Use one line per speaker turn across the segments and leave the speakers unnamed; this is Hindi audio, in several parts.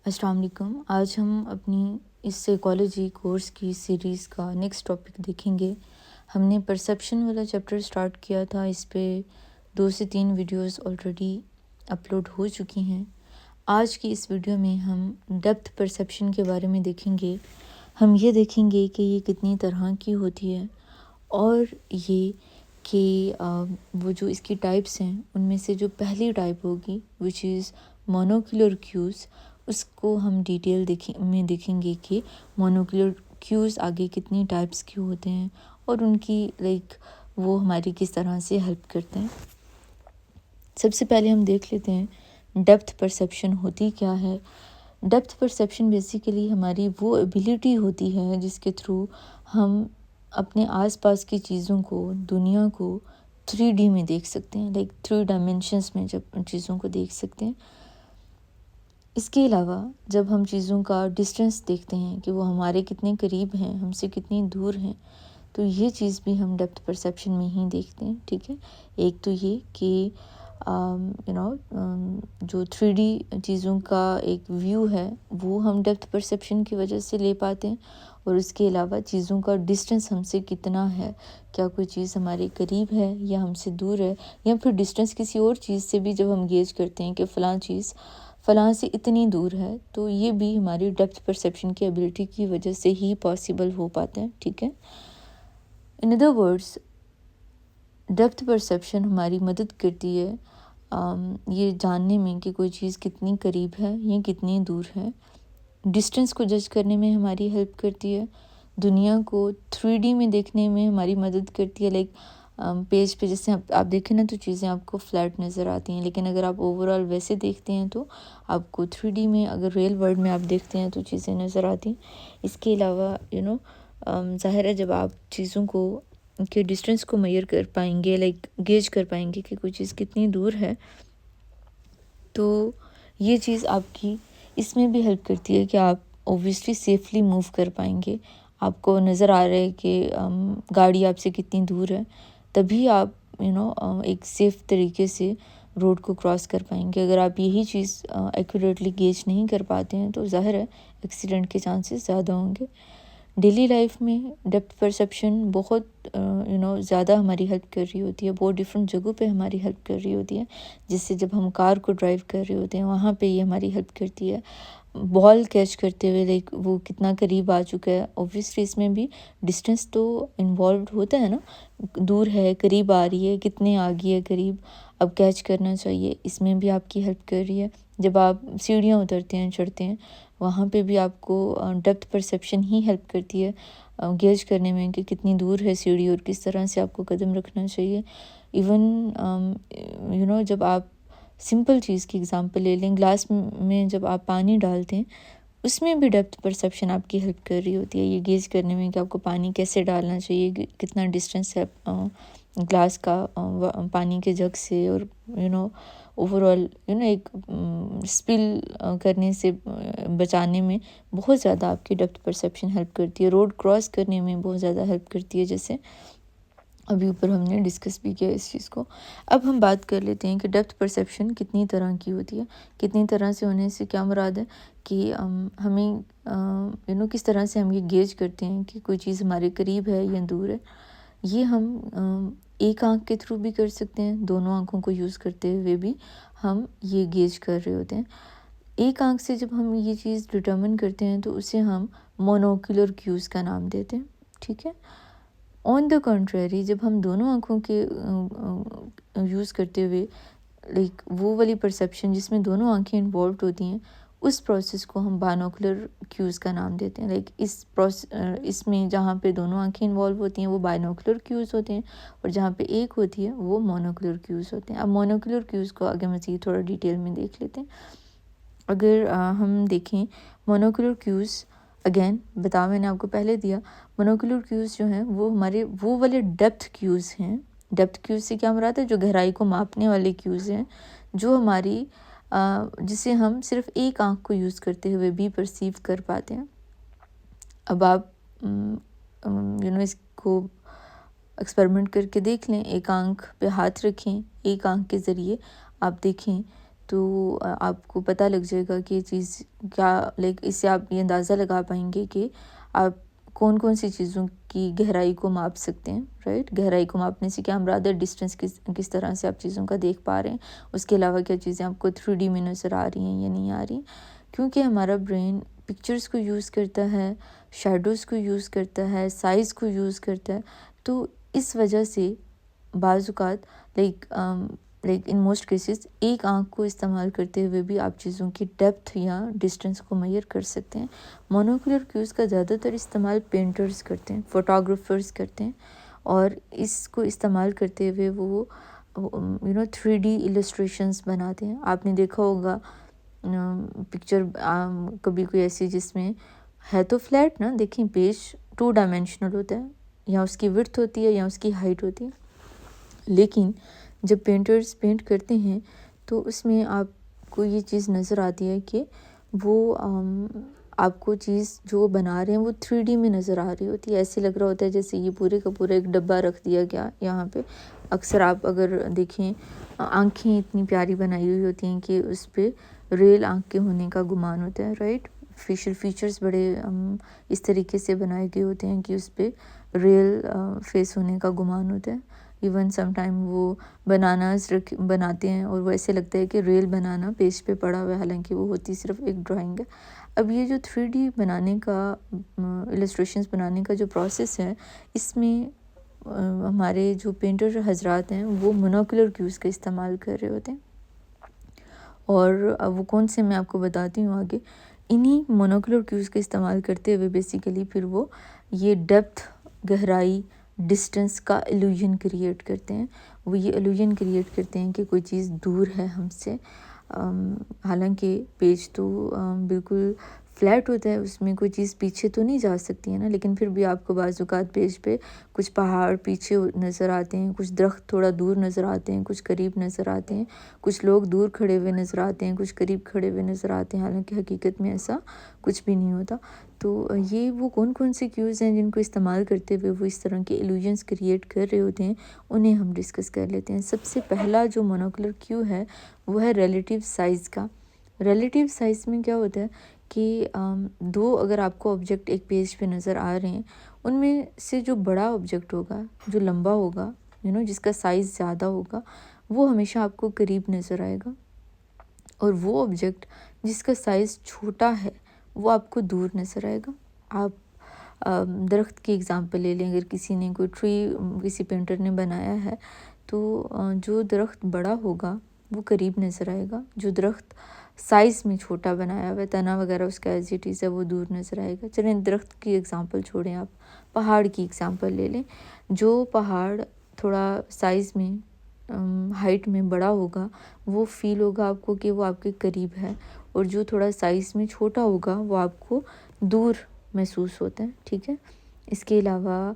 अस्सलाम वालेकुम। आज हम अपनी इस साइकोलॉजी कोर्स की सीरीज़ का नेक्स्ट टॉपिक देखेंगे। हमने परसेप्शन वाला चैप्टर स्टार्ट किया था। इस पे 2 से 3 वीडियोस ऑलरेडी अपलोड हो चुकी हैं। आज की इस वीडियो में हम डेप्थ परसेप्शन के बारे में देखेंगे। हम ये देखेंगे कि ये कितनी तरह की होती है और ये कि वो जो इसकी टाइप्स हैं उनमें से जो पहली टाइप होगी विच इज़ मोनोक्यूलर क्यूज़, उसको हम डिटेल देखेंगे कि मोनोक्यूलर क्यूज़ आगे कितनी टाइप्स के होते हैं और उनकी वो हमारी किस तरह से हेल्प करते हैं। सबसे पहले हम देख लेते हैं डेप्थ परसेप्शन होती क्या है। डेप्थ परसेप्शन बेसिकली हमारी वो एबिलिटी होती है जिसके थ्रू हम अपने आसपास की चीज़ों को, दुनिया को 3D में देख सकते हैं, 3 डायमेंशंस में जब चीज़ों को देख सकते हैं। इसके अलावा जब हम चीज़ों का डिस्टेंस देखते हैं कि वो हमारे कितने करीब हैं, हमसे कितनी दूर हैं, तो ये चीज़ भी हम डेप्थ परसेप्शन में ही देखते हैं। ठीक है, एक तो ये कि जो 3D चीज़ों का एक व्यू है वो हम डेप्थ परसेप्शन की वजह से ले पाते हैं। और उसके अलावा चीज़ों का डिस्टेंस हमसे कितना है, क्या कोई चीज़ हमारे करीब है या हमसे दूर है, या फिर डिस्टेंस किसी और चीज़ से भी जब हम गेज करते हैं कि फ़लाँ चीज़ फ़लाँ से इतनी दूर है, तो ये भी हमारी डेप्थ परसेप्शन की एबिलिटी की वजह से ही पॉसिबल हो पाता है। ठीक है, in other words depth perception हमारी मदद करती है ये जानने में कि कोई चीज़ कितनी करीब है या कितनी दूर है। डिस्टेंस को जज करने में हमारी हेल्प करती है। दुनिया को 3D में देखने में हमारी मदद करती है। पेज पे जैसे आप देखें ना तो चीज़ें आपको फ्लैट नज़र आती हैं, लेकिन अगर आप ओवरऑल वैसे देखते हैं तो आपको 3D में, अगर रियल वर्ल्ड में आप देखते हैं तो चीज़ें नज़र आती हैं। इसके अलावा ज़ाहिर है जब आप चीज़ों को के डिस्टेंस को मेजर कर पाएंगे, गेज कर पाएंगे कि कोई चीज़ कितनी दूर है, तो ये चीज़ आपकी इसमें भी हेल्प करती है कि आप ओब्वियसली सेफली मूव कर पाएंगे। आपको नज़र आ रहा है कि गाड़ी आपसे कितनी दूर है, तभी आप एक सेफ़ तरीके से रोड को क्रॉस कर पाएंगे। अगर आप यही चीज़ एक्यूरेटली गेज नहीं कर पाते हैं तो ज़ाहिर है एक्सीडेंट के चांसेस ज़्यादा होंगे। डेली लाइफ में डेप्थ परसेप्शन बहुत ज़्यादा हमारी हेल्प कर रही होती है, बहुत डिफरेंट जगहों पे हमारी हेल्प कर रही होती है। जिससे जब हम कार को ड्राइव कर रहे होते हैं वहाँ पे ये हमारी हेल्प करती है। बॉल कैच करते हुए वो कितना करीब आ चुका है, ऑब्वियसली इसमें भी डिस्टेंस तो इन्वॉल्व होता है ना, दूर है, करीब आ रही है, कितने आ गई है करीब, अब कैच करना चाहिए, इसमें भी आपकी हेल्प कर रही है। जब आप सीढ़ियाँ उतरते हैं, चढ़ते हैं, वहाँ पे भी आपको डेप्थ परसेप्शन ही हेल्प करती है गेज करने में कि कितनी दूर है सीढ़ी और किस तरह से आपको कदम रखना चाहिए। इवन जब आप सिंपल चीज़ की एग्जांपल ले लें, ग्लास में जब आप पानी डालते हैं उसमें भी डेप्थ परसेप्शन आपकी हेल्प कर रही होती है ये गेज करने में कि आपको पानी कैसे डालना चाहिए, कितना डिस्टेंस है ग्लास का पानी के जग से, और ओवरऑल एक स्पिल करने से बचाने में बहुत ज़्यादा आपकी डेप्थ परसेप्शन हेल्प करती है। रोड क्रॉस करने में बहुत ज़्यादा हेल्प करती है, जैसे अभी ऊपर हमने डिस्कस भी किया इस चीज़ को। अब हम बात कर लेते हैं कि डेप्थ परसेप्शन कितनी तरह की होती है। कितनी तरह से होने से क्या मुराद है कि हमें किस तरह से हम ये गेज करते हैं कि कोई चीज़ हमारे करीब है या दूर है। ये हम एक आँख के थ्रू भी कर सकते हैं, दोनों आँखों को यूज़ करते हुए भी हम ये गेज कर रहे होते हैं। एक आँख से जब हम ये चीज़ डिटर्मिन करते हैं तो उसे हम मोनोक्यूलर क्यूज़ का नाम देते हैं। ठीक है, ऑन द कंट्रेरी जब हम दोनों आँखों के यूज़ करते हुए वो वाली परसेप्शन जिसमें दोनों आँखें इन्वॉल्व होती हैं, उस प्रोसेस को हम बाइनोकुलर क्यूज़ का नाम देते हैं। इसमें जहाँ पे दोनों आँखें इन्वॉल्व होती हैं वो बाइनोकुलर क्यूज़ होते हैं, और जहाँ पे एक होती है वो मोनोकुलर क्यूज़ होते हैं। अब मोनोकुलर क्यूज़ को आगे मज़ीद थोड़ा डिटेल में देख लेते हैं। अगर हम देखें मोनोकुलर क्यूज़, अगेन बता मैंने आपको पहले दिया, मोनोकुलर क्यूज़ जो हैं वो हमारे वो वाले डेप्थ क्यूज़ हैं। डेप्थ क्यूज़ से क्या मुराद है, जो गहराई को मापने वाले क्यूज़ हैं, जो हमारी जिसे हम सिर्फ एक आँख को यूज़ करते हुए भी परसीव कर पाते हैं। अब आप इसको एक्सपेरिमेंट करके देख लें, एक आँख पे हाथ रखें, एक आँख के ज़रिए आप देखें तो आपको पता लग जाएगा कि ये चीज़ क्या, लाइक इससे आप ये अंदाज़ा लगा पाएंगे कि आप कौन कौन सी चीज़ों की गहराई को माप सकते हैं, राइट। गहराई को मापने से क्या हम रादर डिस्टेंस किस तरह से आप चीज़ों का देख पा रहे हैं, उसके अलावा क्या चीज़ें आपको 3D में नज़र आ रही हैं या नहीं आ रही। क्योंकि हमारा ब्रेन पिक्चर्स को यूज़ करता है, शेडोज़ को यूज़ करता है, साइज़ को यूज़ करता है, तो इस वजह से बाज़-औक़ात लाइक इन मोस्ट केसेस एक आँख को इस्तेमाल करते हुए भी आप चीज़ों की डेप्थ या डिस्टेंस को मेज़र कर सकते हैं। मोनोकुलर क्यूज़ का ज़्यादातर इस्तेमाल पेंटर्स करते हैं, फ़ोटोग्राफ़र्स करते हैं, और इसको इस्तेमाल करते हुए वो 3D इलस्ट्रेशंस बनाते हैं। आपने देखा होगा पिक्चर कभी कोई ऐसी जिसमें है तो फ्लैट ना, देखिए पेज 2 डायमेंशनल होता है, या उसकी विड्थ होती है या उसकी हाइट होती है, लेकिन जब पेंटर्स पेंट करते हैं तो उसमें आपको ये चीज़ नज़र आती है कि वो आपको चीज़ जो बना रहे हैं वो 3D में नज़र आ रही होती है। ऐसे लग रहा होता है जैसे ये पूरे का पूरा एक डब्बा रख दिया गया यहाँ पे। अक्सर आप अगर देखें आँखें इतनी प्यारी बनाई हुई होती हैं कि उस पर रियल आँख के होने का गुमान होता है, राइट। फेशियल फीचर्स बड़े इस तरीके से बनाए गए होते हैं कि उस पर रियल फेस होने का गुमान होता है। इवन समटाइम वो बनानास बनाते हैं और वो ऐसे लगता है कि रियल बनाना पेज पे पड़ा हुआ है, हालांकि वो होती सिर्फ एक ड्राइंग है। अब ये जो 3D बनाने का इलस्ट्रेशंस बनाने का जो प्रोसेस है, इसमें हमारे जो पेंटर हजरात हैं वो मोनोकुलर क्यूज़ का इस्तेमाल कर रहे होते हैं, और वो कौन से मैं आपको बताती हूँ आगे। इन्हीं मोनोकुलर क्यूज़ का इस्तेमाल करते हुए बेसिकली फिर वो ये डेप्थ, गहराई, डिस्टेंस का इल्यूजन क्रिएट करते हैं। वो ये इल्यूजन क्रिएट करते हैं कि कोई चीज़ दूर है हमसे, हालांकि पेज तो बिल्कुल फ्लैट होता है, उसमें कोई चीज़ पीछे तो नहीं जा सकती है ना, लेकिन फिर भी आपको बाज़-औक़ात पेज पे कुछ पहाड़ पीछे नज़र आते हैं, कुछ दरख्त थोड़ा दूर नज़र आते हैं, कुछ करीब नज़र आते हैं, कुछ लोग दूर खड़े हुए नज़र आते हैं, कुछ करीब खड़े हुए नज़र आते हैं, हालांकि हकीकत में ऐसा कुछ भी नहीं होता। तो ये वो कौन कौन से क्यूज़ हैं जिनको इस्तेमाल करते हुए वो इस तरह के इल्यूजन्स क्रिएट कर रहे होते हैं, उन्हें हम डिस्कस कर लेते हैं। सबसे पहला जो मोनोकुलर क्यू है वो है रिलेटिव साइज़ का। रिलेटिव साइज़ में क्या होता है कि दो अगर आपको ऑब्जेक्ट एक पेज पे नज़र आ रहे हैं, उनमें से जो बड़ा ऑब्जेक्ट होगा, जो लंबा होगा, जिसका साइज़ ज़्यादा होगा, वो हमेशा आपको करीब नज़र आएगा, और वो ऑब्जेक्ट जिसका साइज़ छोटा है वो आपको दूर नज़र आएगा। आप दरख्त की एग्ज़ाम्पल ले लें, अगर किसी ने कोई ट्री किसी पेंटर ने बनाया है तो जो दरख्त बड़ा होगा वो करीब नज़र आएगा, जो दरख्त साइज़ में छोटा बनाया हुआ है, तना वगैरह उसका एज इट इज़ है, वो दूर नज़र आएगा। चलें दरख्त की एग्ज़ाम्पल छोड़ें, आप पहाड़ की एग्ज़ाम्पल ले लें। जो पहाड़ थोड़ा साइज़ में हाइट में बड़ा होगा वो फील होगा आपको कि वो आपके करीब है, और जो थोड़ा साइज़ में छोटा होगा वो आपको दूर महसूस होता है, ठीक है। इसके अलावा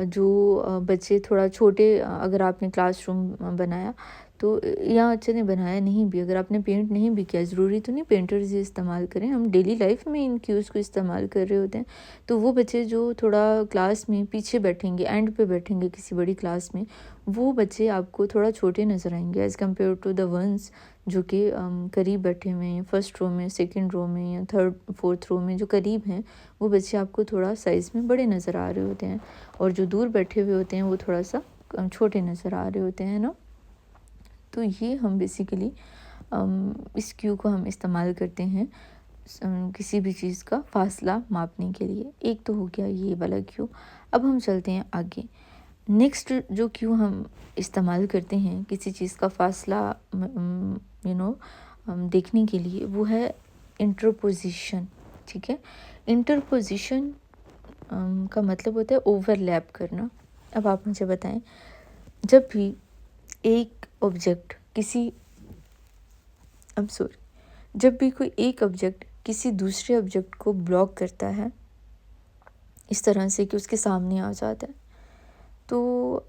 जो बच्चे थोड़ा छोटे, अगर आपने क्लासरूम बनाया तो, या चलें बनाया नहीं भी, अगर आपने पेंट नहीं भी किया, ज़रूरी तो नहीं पेंटर्स ये इस्तेमाल करें, हम डेली लाइफ में इन क्यूज़ को इस्तेमाल कर रहे होते हैं। तो वो बच्चे जो थोड़ा क्लास में पीछे बैठेंगे, एंड पे बैठेंगे किसी बड़ी क्लास में, वो बच्चे आपको थोड़ा छोटे नज़र आएंगे as compare to the ones जो कि करीब बैठे हुए हैं, फर्स्ट रो में, सेकंड रो में या थर्ड फोर्थ रो में जो करीब हैं, वो बच्चे आपको थोड़ा साइज़ में बड़े नज़र आ रहे होते हैं, और जो दूर बैठे हुए होते हैं वो थोड़ा सा छोटे नज़र आ रहे होते हैं ना। तो ये हम बेसिकली इस क्यू को हम इस्तेमाल करते हैं किसी भी चीज़ का फासला मापने के लिए। एक तो हो गया ये वाला क्यू। अब हम चलते हैं आगे। नेक्स्ट जो क्यू हम इस्तेमाल करते हैं किसी चीज़ का फासला देखने के लिए, वो है इंटरपोजिशन, ठीक है। इंटरपोजिशन का मतलब होता है ओवरलैप करना। अब आप मुझे बताएं, जब भी एक ऑब्जेक्ट जब भी कोई एक ऑब्जेक्ट किसी दूसरे ऑब्जेक्ट को ब्लॉक करता है इस तरह से कि उसके सामने आ जाता है, तो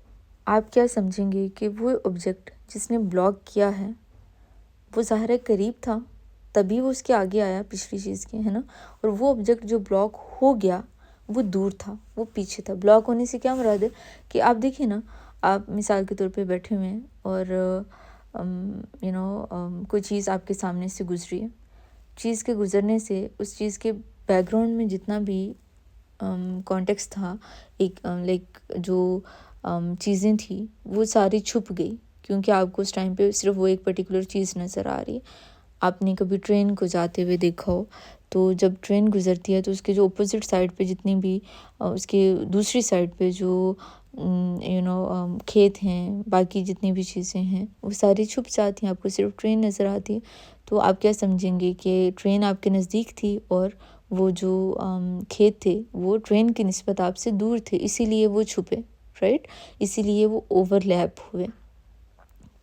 आप क्या समझेंगे कि वो ऑब्जेक्ट जिसने ब्लॉक किया है वो ज़ाहिर है करीब था, तभी वो उसके आगे आया पिछली चीज़ के, है ना। और वो ऑब्जेक्ट जो ब्लॉक हो गया वो दूर था, वो पीछे था। ब्लॉक होने से क्या मुराद है कि आप देखिए ना, आप मिसाल के तौर पे बैठे हुए हैं और कोई चीज़ आपके सामने से गुजरी है, चीज़ के गुजरने से उस चीज़ के बैकग्राउंड में जितना भी कॉन्टेक्स्ट था, एक लाइक जो चीज़ें थी वो सारी छुप गई, क्योंकि आपको उस टाइम पे सिर्फ वो एक पर्टिकुलर चीज़ नज़र आ रही है। आपने कभी ट्रेन को जाते हुए देखा हो, तो जब ट्रेन गुजरती है तो उसके जो अपोजिट साइड पे जितनी भी उसके दूसरी साइड पे जो खेत हैं, बाकी जितनी भी चीज़ें हैं वो सारी छुप जाती हैं, आपको सिर्फ ट्रेन नज़र आती है। तो आप क्या समझेंगे कि ट्रेन आपके नज़दीक थी और वो जो खेत थे वो ट्रेन की निस्बत आपसे दूर थे, इसीलिए वो छुपे, राइट, इसीलिए वो ओवरलैप हुए।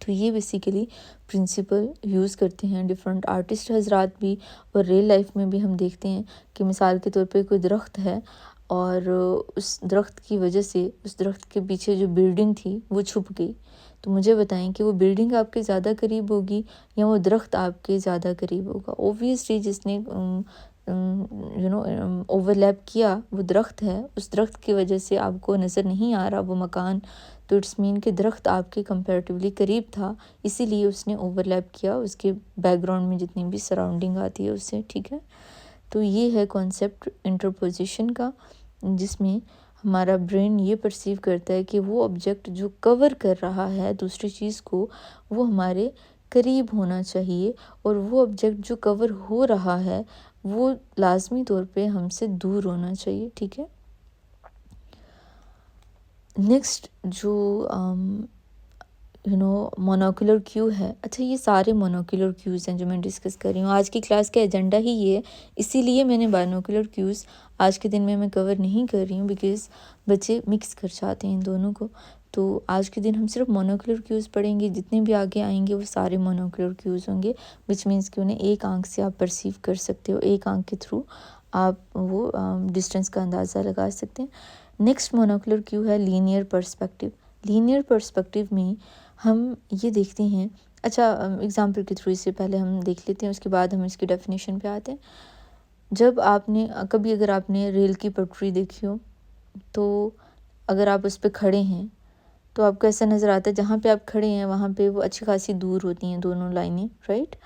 तो ये बेसिकली प्रिंसिपल यूज़ करते हैं डिफरेंट आर्टिस्ट हजरात भी, और रियल लाइफ में भी हम देखते हैं कि मिसाल के तौर पे कोई दरख्त है और उस दरख्त की वजह से उस दरख्त के पीछे जो बिल्डिंग थी वो छुप गई। तो मुझे बताएं कि वो बिल्डिंग आपके ज़्यादा करीब होगी या वो दरख्त आपके ज़्यादा करीब होगा। ओब्वियसली जिसने ओवरलैप किया वो दरख्त है, उस दरख्त की वजह से आपको नज़र नहीं आ रहा वो मकान, तो इट्स मीन कि दरख्त आपके कंपैरेटिवली करीब था, इसीलिए उसने ओवरलैप किया उसके बैकग्राउंड में जितनी भी सराउंडिंग आती है उससे, ठीक है। तो ये है कॉन्सेप्ट इंटरपोजिशन का, जिसमें हमारा ब्रेन ये परसीव करता है कि वो ऑब्जेक्ट जो कवर कर रहा है दूसरी चीज़ को वो हमारे करीब होना चाहिए, और वो ऑब्जेक्ट जो कवर हो रहा है वो लाजमी तौर पे हमसे दूर होना चाहिए, ठीक है। नेक्स्ट जो मोनोकुलर क्यू है, अच्छा ये सारे मोनोकुलर क्यूज़ हैं जो मैं डिस्कस कर रही हूँ। आज की क्लास का एजेंडा ही ये है, इसीलिए मैंने बाइनोकुलर क्यूज़ आज के दिन में मैं कवर नहीं कर रही हूँ, बिकॉज़ बच्चे मिक्स कर जाते हैं इन दोनों को। तो आज के दिन हम सिर्फ मोनोकुलर क्यूज़ पढ़ेंगे, जितने भी आगे आएंगे वो सारे मोनोकुलर क्यूज़ होंगे, विच मीन्स कि उन्हें एक आंख से आप परसीव कर सकते हो, एक आंख के थ्रू आप वो डिस्टेंस का अंदाज़ा लगा सकते हैं। नेक्स्ट मोनोकुलर क्यू है लीनियर पर्सपेक्टिव। लीनियर पर्सपेक्टिव में हम ये देखते हैं, अच्छा एग्जाम्पल के थ्रू इससे पहले हम देख लेते हैं, उसके बाद हम इसकी डेफिनेशन पे आते हैं। जब आपने कभी अगर आपने रेल की पटरी देखी हो, तो अगर आप उस पर खड़े हैं तो आपको ऐसा नज़र आता है जहाँ पे आप खड़े हैं वहाँ पे वो अच्छी खासी दूर होती हैं दोनों लाइनें, राइट।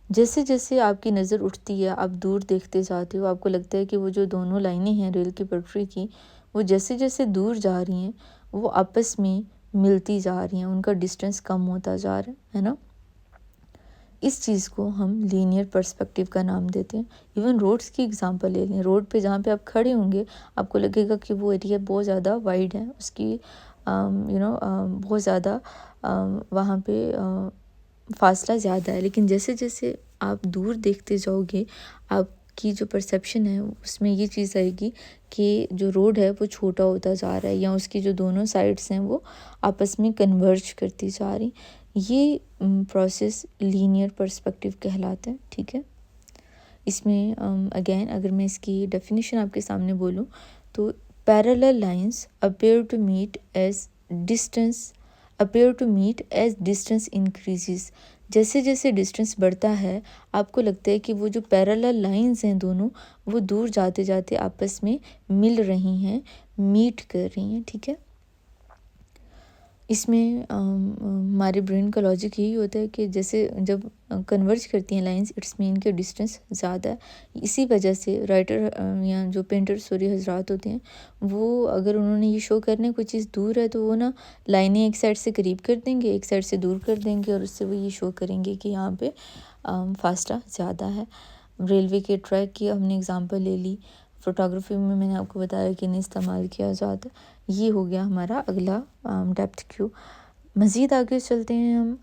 जैसे जैसे आपकी नज़र उठती है आप दूर देखते जाते हो, आपको लगता है कि वो जो दोनों लाइनें हैं रेल की पटरी की, वो जैसे जैसे दूर जा रही हैं वो आपस में मिलती जा रही हैं, उनका डिस्टेंस कम होता जा रहा है ना। इस चीज़ को हम लीनियर पर्सपेक्टिव का नाम देते हैं। इवन रोड्स की एग्जांपल ले लें, रोड पे जहाँ पे आप खड़े होंगे आपको लगेगा कि वो एरिया बहुत ज़्यादा वाइड है, उसकी बहुत ज़्यादा वहाँ पे फासला ज़्यादा है, लेकिन जैसे जैसे आप दूर देखते जाओगे आपकी जो परसेप्शन है उसमें ये चीज़ आएगी कि जो रोड है वो छोटा होता जा रहा है, या उसकी जो दोनों साइड्स हैं वो आपस में कन्वर्ज करती जा रही। ये प्रोसेस लीनियर पर्सपेक्टिव कहलाता है, ठीक है। इसमें अगेन अगर मैं इसकी डेफिनेशन आपके सामने बोलूँ तो parallel lines appear to meet as distance increases. जैसे जैसे डिस्टेंस बढ़ता है आपको लगता है कि वो जो पैरेलल लाइंस हैं दोनों वो दूर जाते जाते आपस में मिल रही हैं, मीट कर रही हैं, ठीक है। इसमें हमारे ब्रेन का लॉजिक यही होता है कि जैसे जब कन्वर्ज करती हैं लाइंस इट्स मीन के डिस्टेंस ज़्यादा है। इसी वजह से राइटर या जो पेंटर स्टोरी हजरात होते हैं वो अगर उन्होंने ये शो करने कोई चीज़ दूर है तो वो ना लाइनें एक साइड से करीब कर देंगे, एक साइड से दूर कर देंगे, और उससे वो ये शो करेंगे कि यहाँ पे फासला ज़्यादा है। रेलवे के ट्रैक की हमने एग्ज़ाम्पल ले ली, फ़ोटोग्राफी में मैंने आपको बताया कि नहीं इस्तेमाल किया जाता। ये हो गया हमारा अगला डेप्थ क्यू। मज़ीद आगे चलते हैं हम।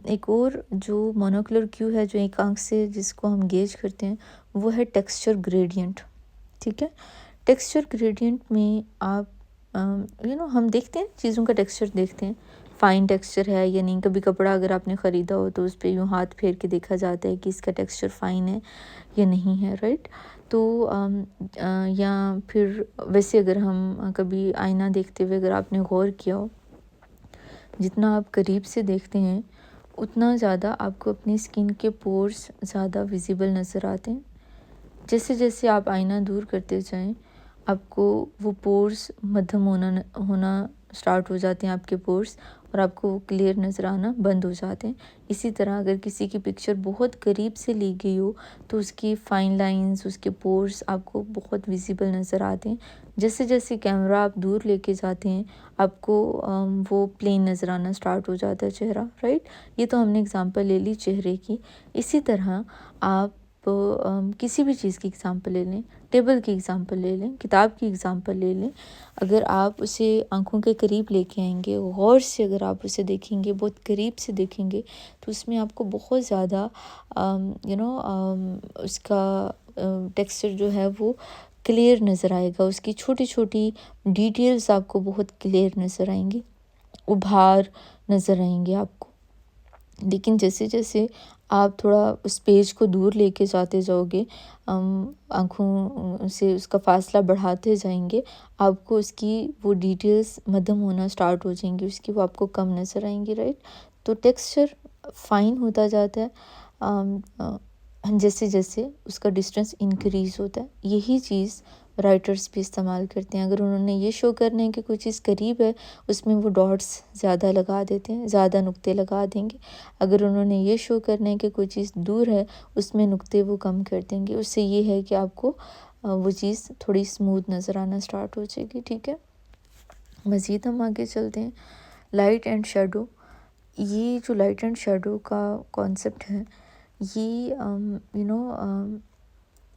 एक और जो मोनोकुलर क्यू है जो एक आंख से जिसको हम गेज करते हैं वो है टेक्सचर ग्रेडियंट, ठीक है। टेक्सचर ग्रेडियंट में आप हम देखते हैं चीज़ों का टेक्सचर देखते हैं, फ़ाइन टेक्सचर है या नहीं। कभी कपड़ा अगर आपने ख़रीदा हो तो उस पर यूँ हाथ फेर के देखा जाता है कि इसका टेक्सचर फ़ाइन है या नहीं है, राइट। तो या फिर वैसे अगर हम कभी आईना देखते हुए अगर आपने गौर किया हो, जितना आप करीब से देखते हैं उतना ज़्यादा आपको अपनी स्किन के पोर्स ज़्यादा विजिबल नज़र आते हैं। जैसे जैसे आप आईना दूर करते जाएं आपको वो पोर्स मध्यम होना स्टार्ट हो जाते हैं आपके पोर्स, और आपको वो क्लियर नज़र आना बंद हो जाते हैं। इसी तरह अगर किसी की पिक्चर बहुत करीब से ली गई हो तो उसकी फाइन लाइंस, उसके पोर्स आपको बहुत विजिबल नज़र आते हैं। जैसे जैसे कैमरा आप दूर लेके जाते हैं आपको वो प्लेन नज़र आना स्टार्ट हो जाता है चेहरा, राइट। ये तो हमने एग्जांपल ले ली चेहरे की। इसी तरह आप किसी भी चीज़ की एग्जांपल ले लें, टेबल की एग्जांपल ले लें, किताब की एग्जांपल ले लें। अगर आप उसे आंखों के करीब लेके आएंगे, गौर से अगर आप उसे देखेंगे, बहुत करीब से देखेंगे, तो उसमें आपको बहुत ज़्यादा उसका टेक्सचर जो है वो क्लियर नज़र आएगा। उसकी छोटी छोटी डिटेल्स आपको बहुत क्लियर नज़र आएंगी, उभार नज़र आएंगे आपको। लेकिन जैसे जैसे आप थोड़ा उस पेज को दूर लेके जाते जाओगे, आँखों से उसका फासला बढ़ाते जाएंगे, आपको उसकी वो डिटेल्स मध्यम होना स्टार्ट हो जाएंगी, उसकी वो आपको कम नज़र आएंगी, राइट। तो टेक्सचर फाइन होता जाता है जैसे जैसे उसका डिस्टेंस इंक्रीज़ होता है। यही चीज़ राइटर्स भी इस्तेमाल करते हैं। अगर उन्होंने ये शो करना है कि कोई चीज़ करीब है, उसमें वो डॉट्स ज़्यादा लगा देते हैं, ज़्यादा नुक्ते लगा देंगे। अगर उन्होंने ये शो करना है कि कोई चीज़ दूर है, उसमें नुक्ते वो कम कर देंगे। उससे ये है कि आपको वो चीज़ थोड़ी स्मूथ नज़र आना स्टार्ट हो जाएगी, ठीक है। मज़ीद हम आगे चलते हैं। Light and shadow. ये जो लाइट एंड शेडो का कॉन्सेप्ट है, ये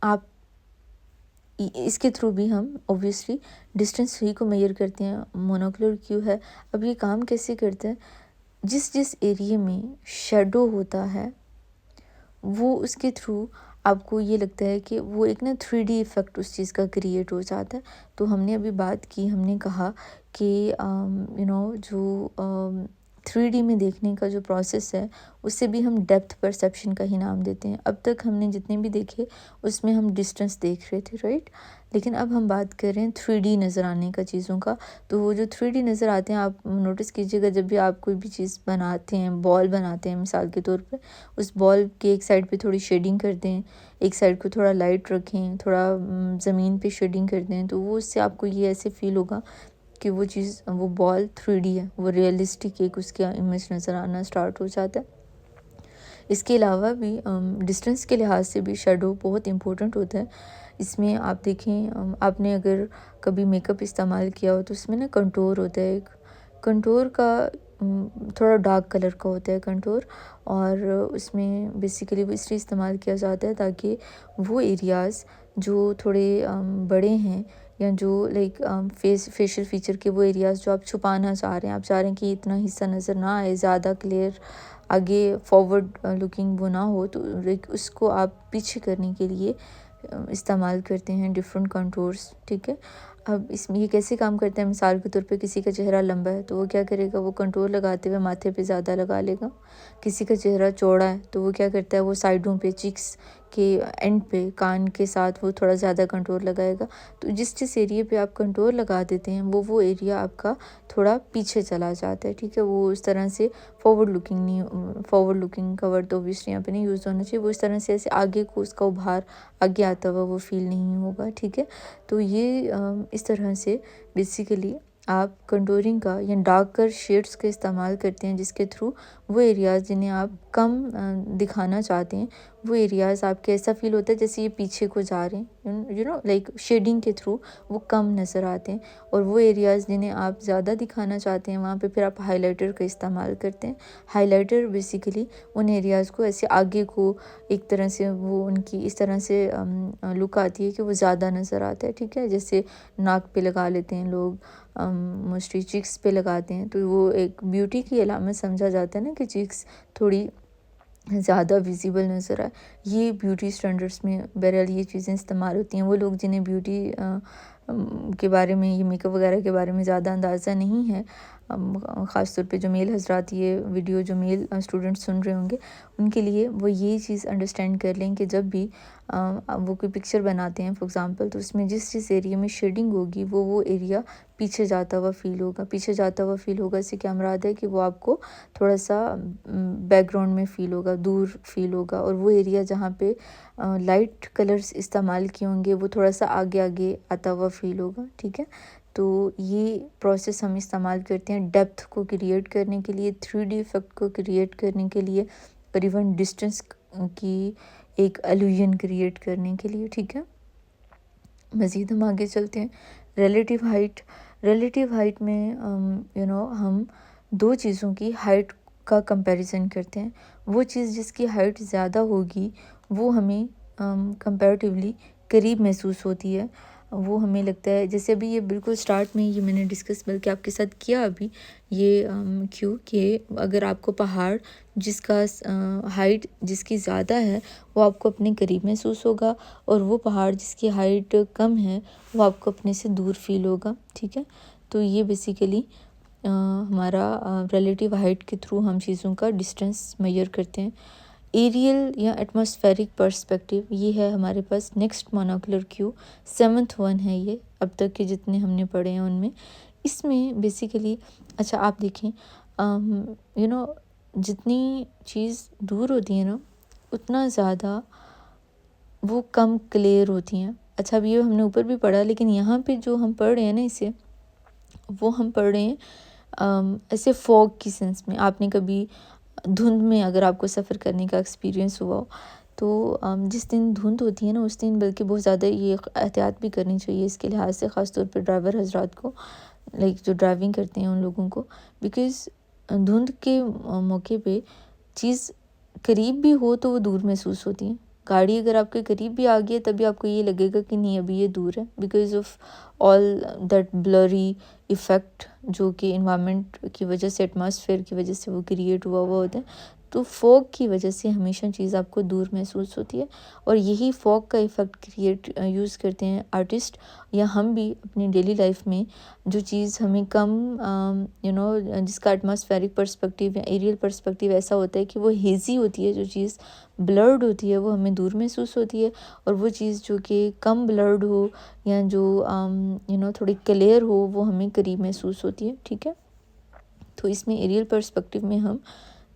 आप इसके थ्रू भी हम ऑब्वियसली डिस्टेंस ही को मेजर करते हैं। मोनोकुलर क्यू है। अब ये काम कैसे करते हैं, जिस जिस एरिया में शेडो होता है वो उसके थ्रू आपको ये लगता है कि वो एक ना 3D इफ़ेक्ट उस चीज़ का क्रिएट हो जाता है। तो हमने अभी बात की, हमने कहा कि जो 3D में देखने का जो प्रोसेस है उससे भी हम डेप्थ परसेप्शन का ही नाम देते हैं। अब तक हमने जितने भी देखे उसमें हम डिस्टेंस देख रहे थे, राइट। लेकिन अब हम बात कर रहे हैं 3D नज़र आने का चीज़ों का। तो वो जो 3D नज़र आते हैं, आप नोटिस कीजिएगा जब भी आप कोई भी चीज़ बनाते हैं, बॉल बनाते हैं मिसाल के तौर पे, उस बॉल के एक साइड पे थोड़ी शेडिंग कर दें, एक साइड को थोड़ा लाइट रखें, थोड़ा ज़मीन पे शेडिंग कर दें, तो वो उससे आपको ये ऐसे फील होगा कि वो चीज़, वो बॉल 3D है, वो रियलिस्टिक एक उसका इमेज नज़र आना स्टार्ट हो जाता है। इसके अलावा भी डिस्टेंस के लिहाज से भी शेडो बहुत इम्पोर्टेंट होता है। इसमें आप देखें, आपने अगर कभी मेकअप इस्तेमाल किया हो तो उसमें ना कंटूर होता है एक। कंटूर का थोड़ा डार्क कलर का होता है कंटूर, और उसमें बेसिकली वो इसलिए इस्तेमाल किया जाता है ताकि वो एरियाज़ जो थोड़े बड़े हैं, या जो लाइक फेशियल फीचर के वो एरियाज़ जो आप छुपाना चाह रहे हैं, आप चाह रहे हैं कि इतना हिस्सा नज़र ना आए, ज़्यादा क्लियर आगे फॉरवर्ड लुकिंग वो ना हो, तो लाइक उसको आप पीछे करने के लिए इस्तेमाल करते हैं डिफरेंट कंटूर्स, ठीक है। अब इसमें ये कैसे काम करते हैं, मिसाल के तौर पे किसी का चेहरा लंबा है तो वो क्या करेगा, वो कंटूर लगाते हुए माथे पे ज़्यादा लगा लेगा। किसी का चेहरा चौड़ा है तो वो क्या करता है, वो साइडों पे, चिक्स के एंड पे, कान के साथ वो थोड़ा ज़्यादा कंटूर लगाएगा। तो जिस जिस एरिया पे आप कंटूर लगा देते हैं वो एरिया आपका थोड़ा पीछे चला जाता है, ठीक है। वो उस तरह से फॉरवर्ड लुकिंग का वर्ड तो ऑब्वियसली यहाँ पे नहीं यूज़ होना चाहिए। वो इस तरह से ऐसे आगे को उसका उभार आगे आता हुआ वो फील नहीं होगा, ठीक है। तो ये इस तरह से बेसिकली आप कंटूरिंग का या डार्कर शेड्स का इस्तेमाल करते हैं, जिसके थ्रू वो एरियाज़ जिन्हें आप कम दिखाना चाहते हैं, वो एरियाज़ आपके ऐसा फील होता है जैसे ये पीछे को जा रहे हैं, लाइक शेडिंग के थ्रू वो कम नज़र आते हैं। और वो एरियाज़ जिन्हें आप ज़्यादा दिखाना चाहते हैं, वहाँ पे फिर आप हाइलाइटर का इस्तेमाल करते हैं। हाइलाइटर बेसिकली उन एरियाज़ को ऐसे आगे को एक तरह से वो उनकी इस तरह से लुक आती है कि वो ज़्यादा नज़र आता है, ठीक है। जैसे नाक पे लगा लेते हैं लोग, मोस्टली चिक्स पे लगाते हैं, तो वो एक ब्यूटी की अलामत समझा जाता है ना कि चिक्स थोड़ी ज़्यादा विजिबल नज़र आए। ये ब्यूटी स्टैंडर्ड्स में बहरहाल ये चीज़ें इस्तेमाल होती हैं। वो लोग जिन्हें ब्यूटी के बारे में, ये मेकअप वगैरह के बारे में ज़्यादा अंदाज़ा नहीं है, ख़ास तौर पे जो मेल हजरात ये वीडियो जो मेल स्टूडेंट्स सुन रहे होंगे, उनके लिए वो ये चीज़ अंडरस्टैंड कर लें कि जब भी वो कोई पिक्चर बनाते हैं फॉर एग्ज़ाम्पल, तो उसमें जिस जिस एरिया में शेडिंग होगी वो एरिया पीछे जाता हुआ फील होगा। पीछे जाता हुआ फील होगा इससे क्या मुराद है कि वो आपको थोड़ा सा बैकग्राउंड में फ़ील होगा, दूर फील होगा। और वो एरिया जहाँ पे लाइट कलर्स इस्तेमाल किए होंगे वो थोड़ा सा आगे आगे आता हुआ फील होगा, ठीक है। तो ये प्रोसेस हम इस्तेमाल करते हैं डेप्थ को क्रिएट करने के लिए, 3D इफ़ेक्ट को क्रिएट करने के लिए, और इवन डिस्टेंस की एक इल्यूजन क्रिएट करने के लिए, ठीक है। मज़ीद हम आगे चलते हैं। रिलेटिव हाइट में हम दो चीज़ों की हाइट का कंपैरिजन करते हैं। वो चीज़ जिसकी हाइट ज़्यादा होगी वो हमें कंपैरेटिवली करीब महसूस होती है। वो हमें लगता है, जैसे अभी ये बिल्कुल स्टार्ट में ये मैंने डिस्कस बल्कि आपके साथ किया अभी ये क्यों कि अगर आपको पहाड़ जिसका हाइट जिसकी ज़्यादा है वो आपको अपने करीब महसूस होगा, और वो पहाड़ जिसकी हाइट कम है वो आपको अपने से दूर फील होगा, ठीक है। तो ये बेसिकली हमारा रिलेटिव हाइट के थ्रू हम चीज़ों का डिस्टेंस मेजर करते हैं। एरियल या एटमॉस्फेरिक पर्सपेक्टिव, ये है हमारे पास next monocular cue, 7th one है ये, अब तक के जितने हमने पढ़े हैं उनमें। इसमें बेसिकली अच्छा आप देखें जितनी चीज़ दूर होती है ना उतना ज़्यादा वो कम क्लियर होती हैं। अच्छा अब ये हमने ऊपर भी पढ़ा, लेकिन यहाँ पे जो हम पढ़ रहे हैं ना इसे, वो हम पढ़ रहे हैं ऐसे फॉग की सेंस में। आपने कभी धुंध में अगर आपको सफ़र करने का एक्सपीरियंस हुआ हो तो जिस दिन धुंध होती है ना उस दिन बल्कि बहुत ज़्यादा ये एहतियात भी करनी चाहिए इसके लिहाज से, ख़ास तौर पर ड्राइवर हजरात को, लाइक जो ड्राइविंग करते हैं उन लोगों को, बिकॉज़ धुंध के मौके पे चीज़ करीब भी हो तो वो दूर महसूस होती है। गाड़ी अगर आपके करीब भी आ गई है तभी आपको ये लगेगा कि नहीं अभी ये दूर है, because of all that blurry effect जो कि इन्वायरमेंट की वजह से, एटमॉस्फेयर की वजह से वो क्रिएट हुआ होता है। तो फॉग की वजह से हमेशा चीज़ आपको दूर महसूस होती है, और यही फॉग का इफ़ेक्ट क्रिएट यूज़ करते हैं आर्टिस्ट या हम भी अपनी डेली लाइफ में। जो चीज़ हमें कम जिसका एटमॉस्फेरिक पर्सपेक्टिव या एरियल पर्सपेक्टिव ऐसा होता है कि वो हेज़ी होती है, जो चीज़ ब्लर्ड होती है वो हमें दूर महसूस होती है, और वो चीज़ जो कि कम ब्लर्ड हो या जो थोड़ी क्लियर हो वो हमें करीब महसूस होती है, ठीक है। तो इसमें एरियल पर्सपेक्टिव में हम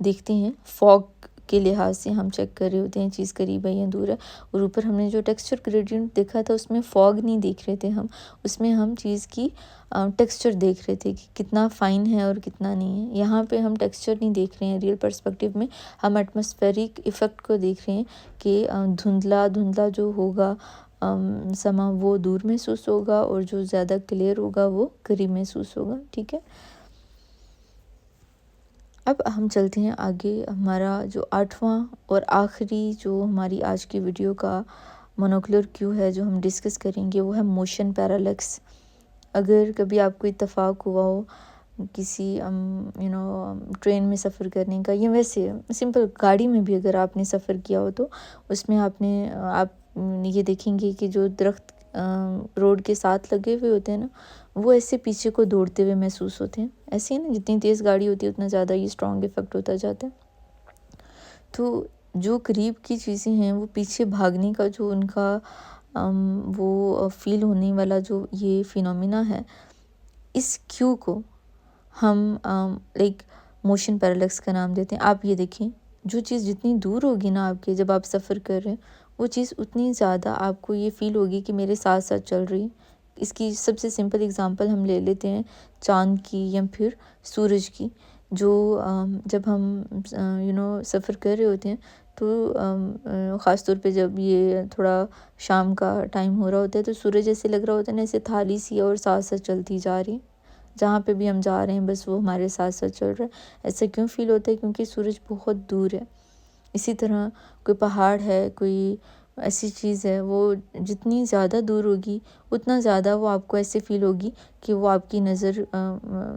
देखते हैं फॉग के लिहाज से हम चेक कर रहे होते हैं चीज़ करीब है या दूर है। और ऊपर हमने जो टेक्सचर ग्रेडियंट देखा था उसमें फॉग नहीं देख रहे थे हम, उसमें हम चीज़ की टेक्सचर देख रहे थे कि कितना फ़ाइन है और कितना नहीं है। यहाँ पे हम टेक्सचर नहीं देख रहे हैं रियल पर्सपेक्टिव में, हम एटमॉस्फेरिक इफ़ेक्ट को देख रहे हैं कि धुंधला जो होगा समा वो दूर महसूस होगा, और जो ज़्यादा क्लियर होगा वो करीब महसूस होगा, ठीक है। अब हम चलते हैं आगे। हमारा जो 8वां और आखिरी जो हमारी आज की वीडियो का मोनोकुलर क्यू है जो हम डिस्कस करेंगे वो है मोशन पैरालैक्स। अगर कभी आपको इत्तेफाक हुआ हो किसी ट्रेन में सफ़र करने का, या वैसे सिंपल गाड़ी में भी अगर आपने सफ़र किया हो तो उसमें आप ये देखेंगे कि जो दरख्त रोड के साथ लगे हुए होते हैं ना वो ऐसे पीछे को दौड़ते हुए महसूस होते हैं। ऐसे ही ना जितनी तेज़ गाड़ी होती है उतना ज़्यादा ये स्ट्रॉन्ग इफ़ेक्ट होता जाता है। तो जो करीब की चीज़ें हैं वो पीछे भागने का जो उनका वो फील होने वाला जो ये फिनोमिना है, इस क्यू को हम लाइक मोशन पैरालैक्स का नाम देते हैं। आप ये देखें, जो चीज़ जितनी दूर होगी ना आपके जब आप सफ़र कर रहे हैं वो चीज़ उतनी ज़्यादा आपको ये फ़ील होगी कि मेरे साथ साथ चल रही है। इसकी सबसे सिंपल एग्जांपल हम ले लेते हैं चाँद की या फिर सूरज की। जो जब हम सफ़र कर रहे होते हैं तो ख़ास तौर पे जब ये थोड़ा शाम का टाइम हो रहा होता है तो सूरज ऐसे लग रहा होता है ना ऐसे थाली सी है और साथ साथ चलती जा रही है। जहाँ पे भी हम जा रहे हैं बस वो हमारे साथ साथ चल रहा है। ऐसा क्यों फ़ील होता है? क्योंकि सूरज बहुत दूर है। इसी तरह कोई पहाड़ है, कोई ऐसी चीज़ है, वो जितनी ज़्यादा दूर होगी उतना ज़्यादा वो आपको ऐसे फ़ील होगी कि वो आपकी नज़र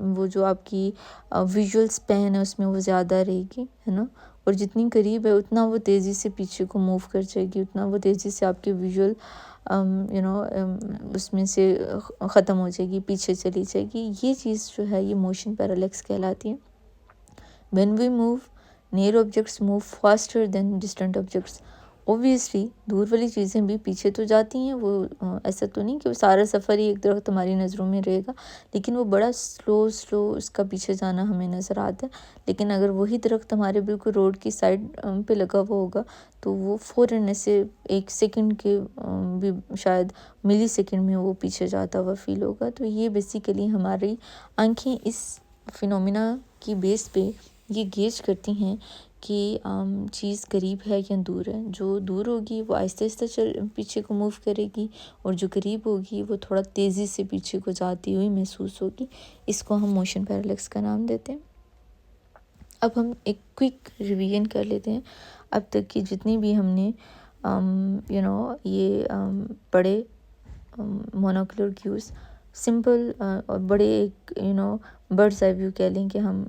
वो जो आपकी विजुअल स्पैन है उसमें वो ज़्यादा रहेगी, है ना। और जितनी करीब है उतना वो तेज़ी से पीछे को मूव कर जाएगी, उतना वो तेज़ी से आपके विजुअल उसमें से ख़त्म हो जाएगी, पीछे चली जाएगी। ये चीज़ जो है ये मोशन पैरालैक्स कहलाती है। When we move, near objects move faster than distant objects. Obviously दूर वाली चीज़ें भी पीछे तो जाती हैं, वो ऐसा तो नहीं कि वो सारा सफ़र ही एक दरख्त हमारी नज़रों में रहेगा, लेकिन वो बड़ा स्लो उसका पीछे जाना हमें नज़र आता है। लेकिन अगर वही दरख्त हमारे बिल्कुल रोड की साइड पे लगा हुआ होगा तो वो फ़ौरन ऐसे 1 सेकंड के भी शायद मिली सेकंड में वो पीछे जाता हुआ फ़ील होगा। तो ये बेसिकली हमारी आँखें इस फिनोमिना की बेस पे ये गेज करती हैं कि चीज़ करीब है या दूर है। जो दूर होगी वो आहिस्ता-आहिस्ता चल पीछे को मूव करेगी, और जो करीब होगी वो थोड़ा तेज़ी से पीछे को जाती हुई महसूस होगी। इसको हम मोशन पैरालैक्स का नाम देते हैं। अब हम एक क्विक रिवीजन कर लेते हैं अब तक की जितनी भी हमने ये पढ़े मोनोकुलर क्यूज़, सिंपल और बड़े एक बर्ड्स आई व्यू कह लें कि हम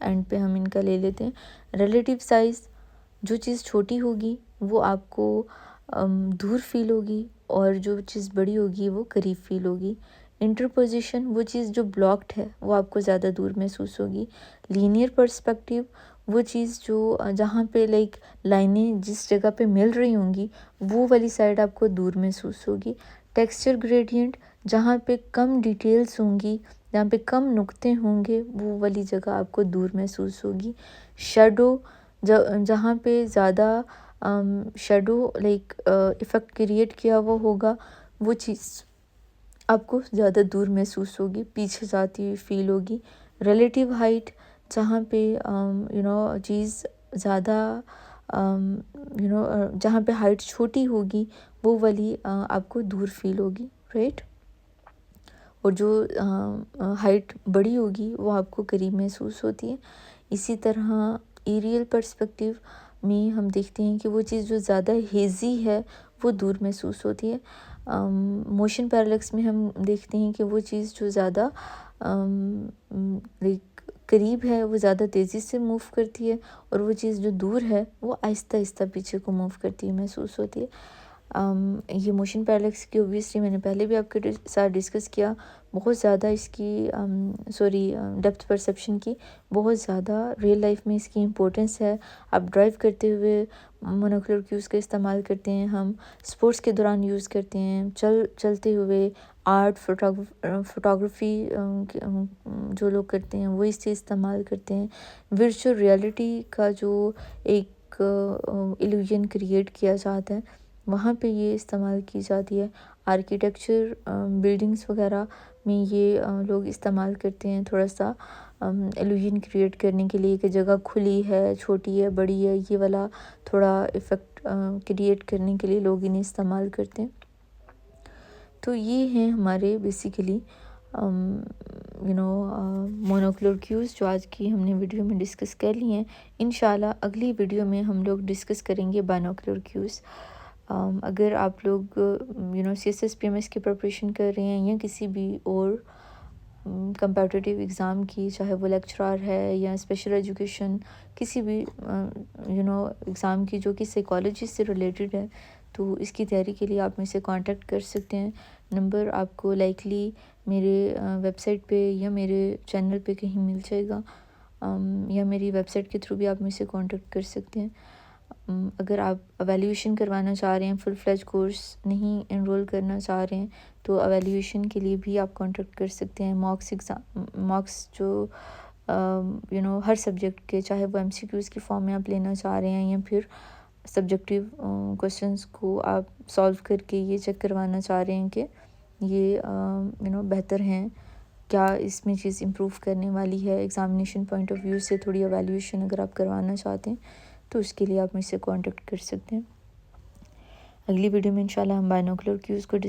एंड पे हम इनका ले लेते हैं। रिलेटिव साइज़, जो चीज़ छोटी होगी वो आपको दूर फील होगी, और जो चीज़ बड़ी होगी वो करीब फील होगी। इंटरपोजिशन, वो चीज़ जो ब्लॉक्ड है वो आपको ज़्यादा दूर महसूस होगी। लीनियर पर्सपेक्टिव, वो चीज़ जो जहाँ पे लाइक लाइनें जिस जगह पे मिल रही होंगी वो वाली साइड आपको दूर महसूस होगी। टेक्सचर ग्रेडियंट, जहाँ पे कम डिटेल्स होंगी, जहाँ पे कम नुक्ते होंगे वो वाली जगह आपको दूर महसूस होगी। शेडो, जहाँ पे ज़्यादा शेडो लाइक इफ़ेक्ट क्रिएट किया हुआ होगा वो चीज़ आपको ज़्यादा दूर महसूस होगी, पीछे जाती हुई फील होगी। रिलेटिव हाइट, जहाँ पे चीज़ ज़्यादा जहाँ पे हाइट छोटी होगी वो वाली आपको दूर फील होगी, राइट। और जो हाइट बड़ी होगी वो आपको करीब महसूस होती है। इसी तरह एरियल पर्सपेक्टिव में हम देखते हैं कि वो चीज़ जो ज़्यादा हेज़ी है वो दूर महसूस होती है। मोशन पैरालैक्स में हम देखते हैं कि वो चीज़ जो ज़्यादा लाइक करीब है वो ज़्यादा तेज़ी से मूव करती है, और वो चीज़ जो दूर है वो आहिस्ता आहिस्ता पीछे को मूव करती है महसूस होती है। ये मोशन पैरालैक्स की ऑब्वियसली मैंने पहले भी आपके साथ डिस्कस किया, बहुत ज़्यादा इसकी डेप्थ परसेप्शन की बहुत ज़्यादा रियल लाइफ में इसकी इम्पोर्टेंस है। आप ड्राइव करते हुए मोनोकुलर क्यूज़ का इस्तेमाल करते हैं, हम स्पोर्ट्स के दौरान यूज़ करते हैं, चलते हुए आर्ट फोटोग्राफी जो लोग करते हैं वो इससे इस्तेमाल करते हैं। वर्चुअल रियलिटी का जो एक इल्यूजन क्रिएट किया जाता है वहाँ पे ये इस्तेमाल की जाती है। आर्किटेक्चर बिल्डिंग्स वगैरह में ये लोग इस्तेमाल करते हैं थोड़ा सा इल्यूजन क्रिएट करने के लिए कि जगह खुली है, छोटी है, बड़ी है, ये वाला थोड़ा इफ़ेक्ट क्रिएट करने के लिए लोग इन्हें इस्तेमाल करते हैं। तो ये हैं हमारे बेसिकली मोनोकुलर क्यूज़ जो आज की हमने वीडियो में डिस्कस कर ली हैं। इंशाल्लाह अगली वीडियो में हम लोग डिस्कस करेंगे बाइनोकुलर क्यूज़। अगर आप लोग CSS PMS की प्रिपरेशन कर रहे हैं या किसी भी और कंपेटिटिव एग्ज़ाम की, चाहे वो लेक्चरर है या स्पेशल एजुकेशन किसी भी एग्ज़ाम की जो कि साइकोलॉजी से रिलेटेड है, तो इसकी तैयारी के लिए आप मुझसे कांटेक्ट कर सकते हैं। नंबर आपको लाइकली मेरे वेबसाइट पे या मेरे चैनल पे कहीं मिल जाएगा, या मेरी वेबसाइट के थ्रू भी आप मुझसे कांटेक्ट कर सकते हैं। अगर आप एवेल्यूएशन करवाना चाह रहे हैं, फुल फ्लेज कोर्स नहीं एनरोल करना चाह रहे हैं, तो एवेल्यूएशन के लिए भी आप कांटेक्ट कर सकते हैं। मॉक्स जो हर सब्जेक्ट के, चाहे वो MCQs की फॉर्म में आप लेना चाह रहे हैं या फिर सब्जेक्टिव क्वेश्चंस को आप सॉल्व करके ये चेक करवाना चाह रहे हैं कि ये बेहतर हैं, क्या इसमें चीज़ इम्प्रूव करने वाली है एग्ज़ामिनेशन पॉइंट ऑफ व्यू से, थोड़ी एवेल्यूएशन अगर आप करवाना चाहते हैं तो उसके लिए आप मुझसे कांटेक्ट कर सकते हैं। अगली वीडियो में इंशाल्लाह हम बाइनोकुलर क्यूज़ को